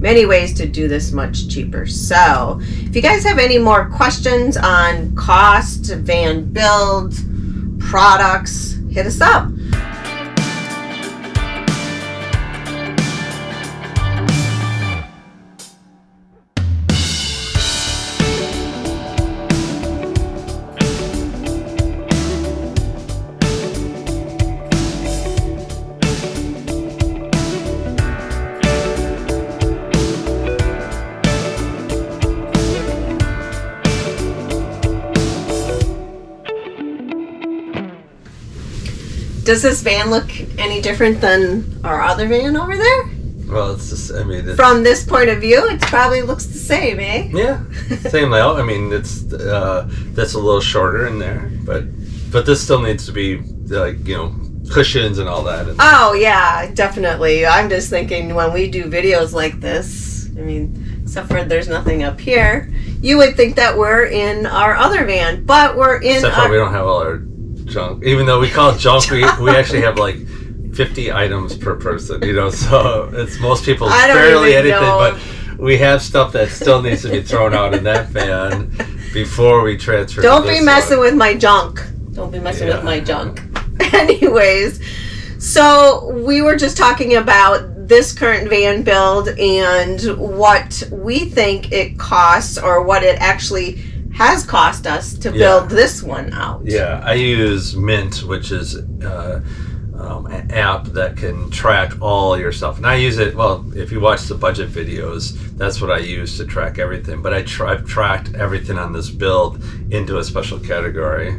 many ways to do this much cheaper. So if you guys have any more questions on cost, van build, products, hit us up. Does this van look any different than our other van over there? Well, it's just, I mean... From this point of view, it probably looks the same, eh? Yeah, same layout. I mean, it's that's a little shorter in there, but this still needs to be, like, you know, cushions and all that. Oh, yeah, definitely. I'm just thinking when we do videos like this, I mean, except for there's nothing up here, you would think that we're in our other van, but we're in Except for we don't have all our junk. Even though we call it junk, we actually have like 50 items per person, you know, so it's most people's barely anything, but we have stuff that still needs to be thrown out in that van before we transfer. Don't be messing with my junk. Don't be messing with my junk. Anyways, so we were just talking about this current van build and what we think it costs, or what it actually has cost us to build this one out. Yeah, I use Mint, which is an app that can track all your stuff. And I use it, well, if you watch the budget videos, that's what I use to track everything. But I've tracked everything on this build into a special category.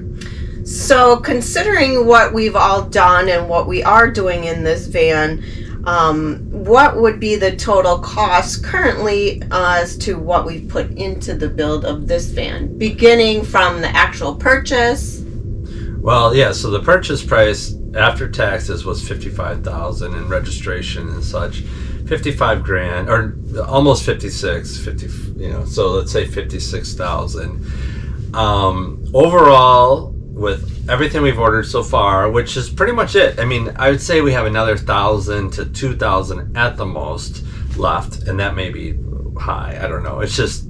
So considering what we've all done and what we are doing in this van, what would be the total cost currently as to what we've put into the build of this van, beginning from the actual purchase? Well, yeah, so the purchase price after taxes was $55,000 and registration and such, $55,000 or almost 56, 50, you know, so let's say $56,000. Overall, with everything we've ordered so far, which is pretty much it. I mean, I would say we have another 1,000 to 2,000 at the most left, and that may be high. I don't know. It's just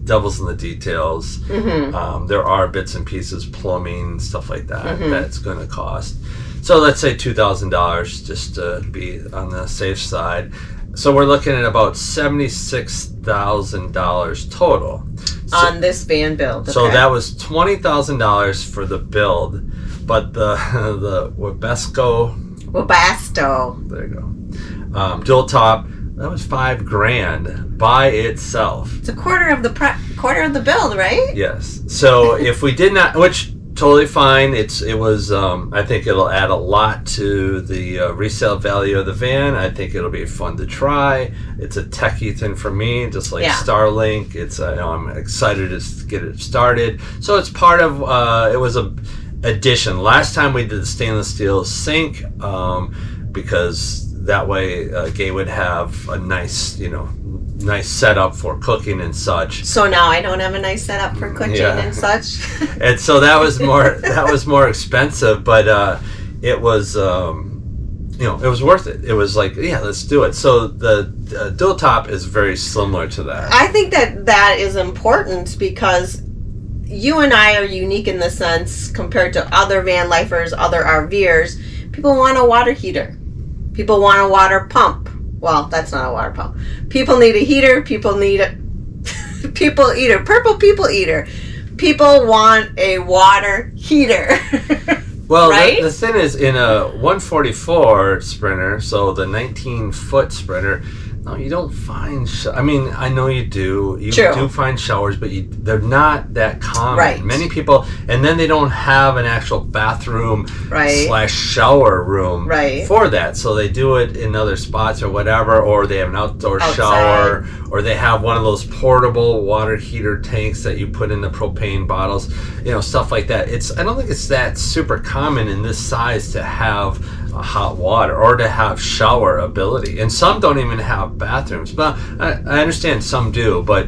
devils in the details. Mm-hmm. There are bits and pieces, plumbing, stuff like that, that's going to cost. So let's say $2,000 just to be on the safe side. So we're looking at about $76,000 total. On this van build. Okay. So that was $20,000 for the build, but the Webasto, there you go, dual top, that was $5,000 by itself. It's a quarter of the build, right? Yes. So if we did not, which totally fine. It was. I think it'll add a lot to the resale value of the van. I think it'll be fun to try. It's a techie thing for me, just like Starlink. It's. I'm excited to get it started. So it's part of. It was a addition. Last time we did the stainless steel sink, because that way Gay would have a nice, nice setup for cooking and such. So now I don't have a nice setup for cooking and such. And so that was more expensive, but it was it was worth it. It was like, let's do it. So the dual top is very similar to that. I think that is important because you and I are unique in the sense compared to other van lifers, other RVers. People want a water heater. People want a water pump. Well, that's not a water pump. People need a heater. People need a people eater. Purple people eater. People want a water heater. Well, right? The thing is, in a 144 Sprinter, so the 19-foot Sprinter, no, you don't find. I mean, I know you do. You do find showers, but they're not that common. Right. Many people, and then they don't have an actual bathroom / shower room for that. So they do it in other spots or whatever, or they have an outdoor shower, or they have one of those portable water heater tanks that you put in the propane bottles. Stuff like that. I don't think it's that super common in this size to have a hot water or to have shower ability, and some don't even have bathrooms, but I understand some do. But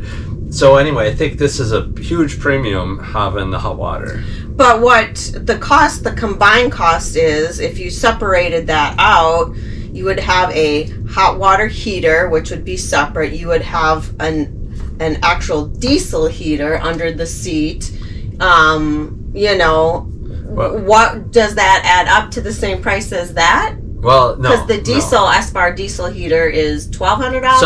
so anyway, I think this is a huge premium having the hot water. But what the combined cost is, if you separated that out, You would have a hot water heater, which would be separate. You would have an actual diesel heater under the seat. You know, what does that add up to the same price as that? Well, no, because the diesel Espar diesel heater is $1,200.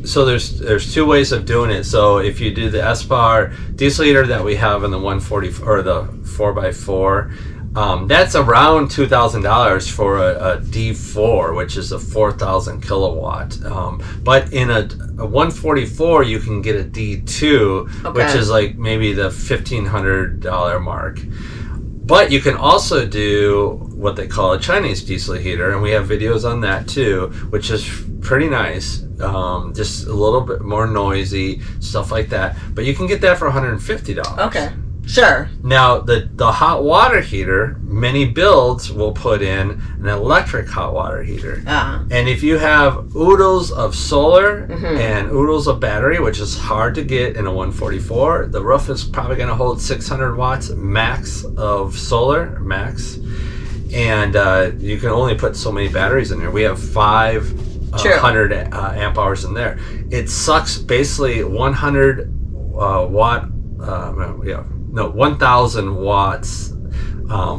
So there's two ways of doing it. So if you do the Espar diesel heater that we have in the 140 or the 4x4, that's around $2,000 for a D4, which is a 4,000 kilowatt. But in a 144, you can get a D2, which is like maybe the $1,500 mark. But you can also do what they call a Chinese diesel heater, and we have videos on that too, which is pretty nice. Just a little bit more noisy, stuff like that. But you can get that for $150. Okay, sure. Now, the hot water heater, many builds will put in an electric hot water heater. And if you have oodles of solar and oodles of battery, which is hard to get in a 144, the roof is probably going to hold 600 watts max of solar, max. And you can only put so many batteries in there. We have 500 amp hours in there. It sucks basically 1,000 watts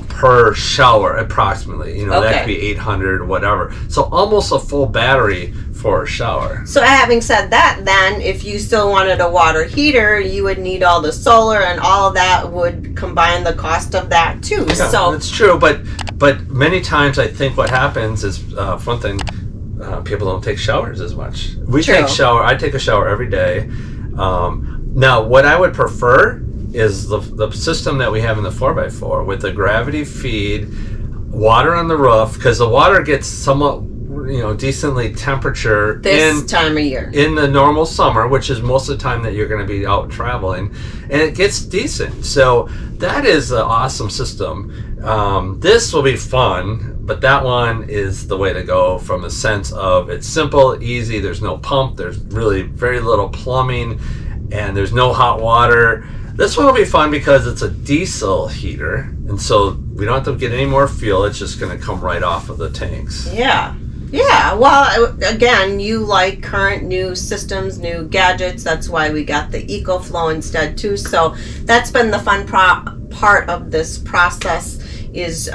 per shower approximately. You know, that could be 800, whatever. So almost a full battery for a shower. So having said that, then if you still wanted a water heater, you would need all the solar, and all of that would combine the cost of that too. Yeah, so that's true, but many times I think what happens is one thing, people don't take showers as much. I take a shower every day. Now what I would prefer is the system that we have in the 4x4 with the gravity feed, water on the roof, because the water gets somewhat, you know, decently temperature this time of year in the normal summer, which is most of the time that you're going to be out traveling, and it gets decent. So that is an awesome system. This will be fun, but that one is the way to go from the sense of it's simple, easy. There's no pump. There's really very little plumbing, and there's no hot water. This one will be fun because it's a diesel heater, and so we don't have to get any more fuel. It's just going to come right off of the tanks. Yeah. Well, again, you like current new systems, new gadgets. That's why we got the EcoFlow instead too. So that's been the fun part of this process, is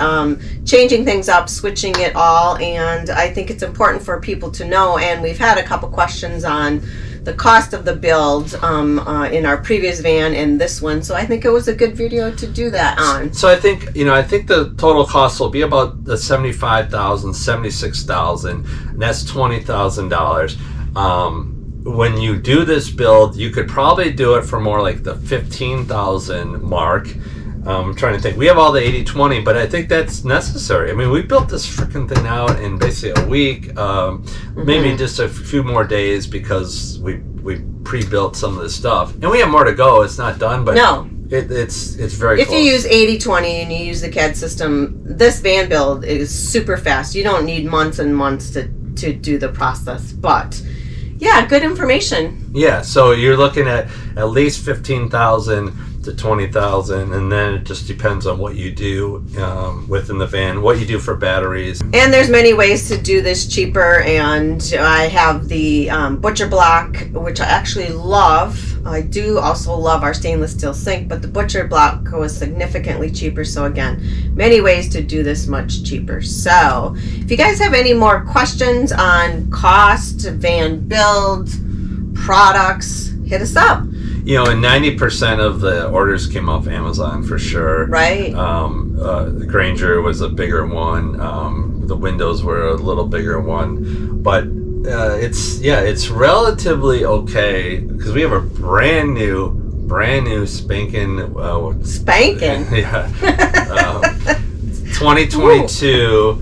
changing things up, switching it all. And I think it's important for people to know. And we've had a couple questions on the cost of the build in our previous van and this one, so I think it was a good video to do that on. So I think the total cost will be about the $75,000, $76,000, and that's $20,000. When you do this build, you could probably do it for more like the $15,000 mark. I'm trying to think. We have all the 80/20, but I think that's necessary. I mean, we built this freaking thing out in basically a week, maybe just a few more days, because we pre-built some of this stuff, and we have more to go. It's not done, but no, it's very. If close. you use 80/20 and you use the CAD system, this van build is super fast. You don't need months and months to do the process, but. Yeah, good information. Yeah, so you're looking at least $15,000 to $20,000, and then it just depends on what you do within the van, what you do for batteries. And there's many ways to do this cheaper, and I have the Butcher Block, which I actually love. I do also love our stainless steel sink, but the Butcher Block was significantly cheaper. So again, many ways to do this much cheaper. So if you guys have any more questions on cost, van build, products, hit us up. You know, and 90% of the orders came off Amazon for sure. Right. The Granger was a bigger one. The windows were a little bigger one, but it's relatively okay because we have a brand new spanking 2022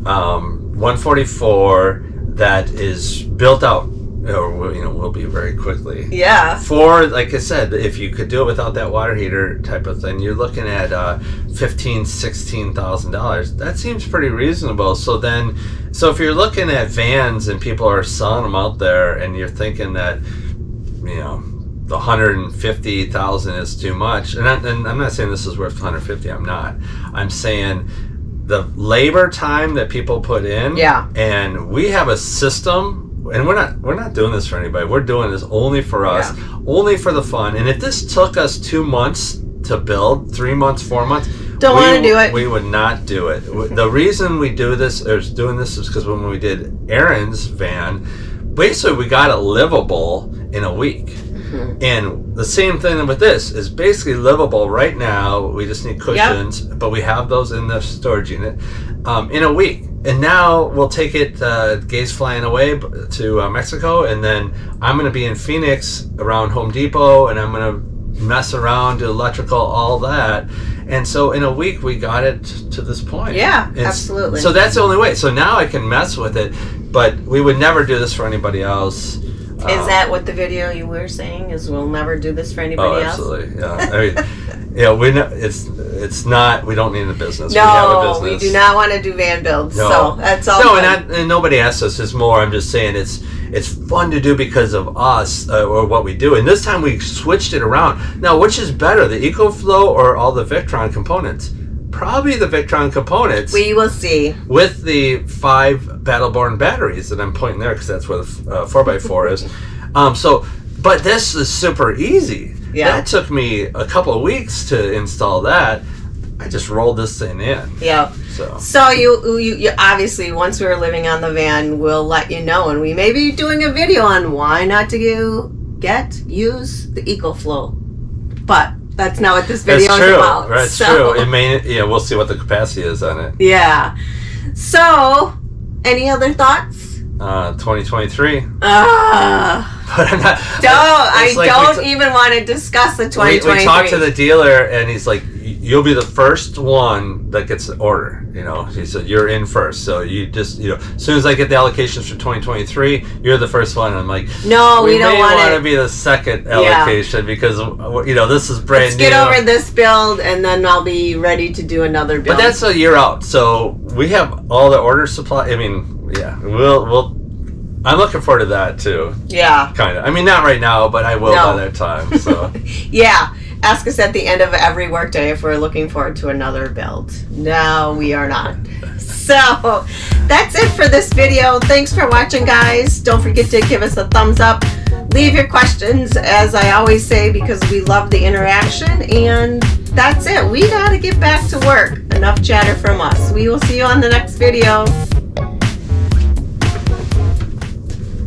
144 that is built out. Will be very quickly. Yeah. For, like I said, if you could do it without that water heater type of thing, you're looking at $15,000-$16,000. That seems pretty reasonable. So if you're looking at vans and people are selling them out there, and you're thinking that, the $150,000 is too much, and I'm not saying this is worth $150,000. I'm not. I'm saying the labor time that people put in. Yeah. And we have a system, and we're not doing this for anybody. We're doing this only for us, only for the fun. And if this took us 2 months to build, 3 months, 4 months, don't want to do it. We would not do it. The reason we do this, or doing this, is because when we did Aaron's van, basically we got it livable in a week. Mm-hmm. And the same thing with this is basically livable right now. We just need cushions, but we have those in the storage unit in a week. And now we'll take it, Gay's flying away to Mexico, and then I'm going to be in Phoenix around Home Depot, and I'm going to mess around, do electrical, all that. And so in a week we got it to this point. Yeah, absolutely. So that's the only way. So now I can mess with it, but we would never do this for anybody else. Is that what the video you were saying is? We'll never do this for anybody else? Absolutely. Yeah. I mean, it's not. We don't need a business. No, we have a business. We do not want to do van builds. No. So that's all. No, and nobody asks us. It's more. I'm just saying it's fun to do because of us or what we do. And this time we switched it around. Now, which is better, the EcoFlow or all the Victron components? Probably the Victron components. We will see. With the 5 Battleborn batteries that I'm pointing there, because that's where the 4x4 is. But this is super easy. Yeah. That took me a couple of weeks to install that. I just rolled this thing in. Yeah. So you obviously, once we're living on the van, we'll let you know, and we may be doing a video on why not to use the EcoFlow. But that's not what this video is about. That's true. It may. Yeah, we'll see what the capacity is on it. Yeah. So, any other thoughts? 2023. But I'm not. I don't even want to discuss the 2023. We talked to the dealer, and he's like, "You'll be the first one that gets an order." He said, "You're in first, so you just, as soon as I get the allocations for 2023, you're the first one." And I'm like, "No, we don't want to be the second allocation because this is brand new. Let's get over this build, and then I'll be ready to do another build." But that's a year out, so we have all the order supply. I mean. Yeah, we'll. I'm looking forward to that too. Yeah. Kind of. I mean, not right now, but I will by that time. So. Yeah. Ask us at the end of every workday if we're looking forward to another build. No, we are not. So, that's it for this video. Thanks for watching, guys. Don't forget to give us a thumbs up. Leave your questions, as I always say, because we love the interaction. And that's it. We got to get back to work. Enough chatter from us. We will see you on the next video.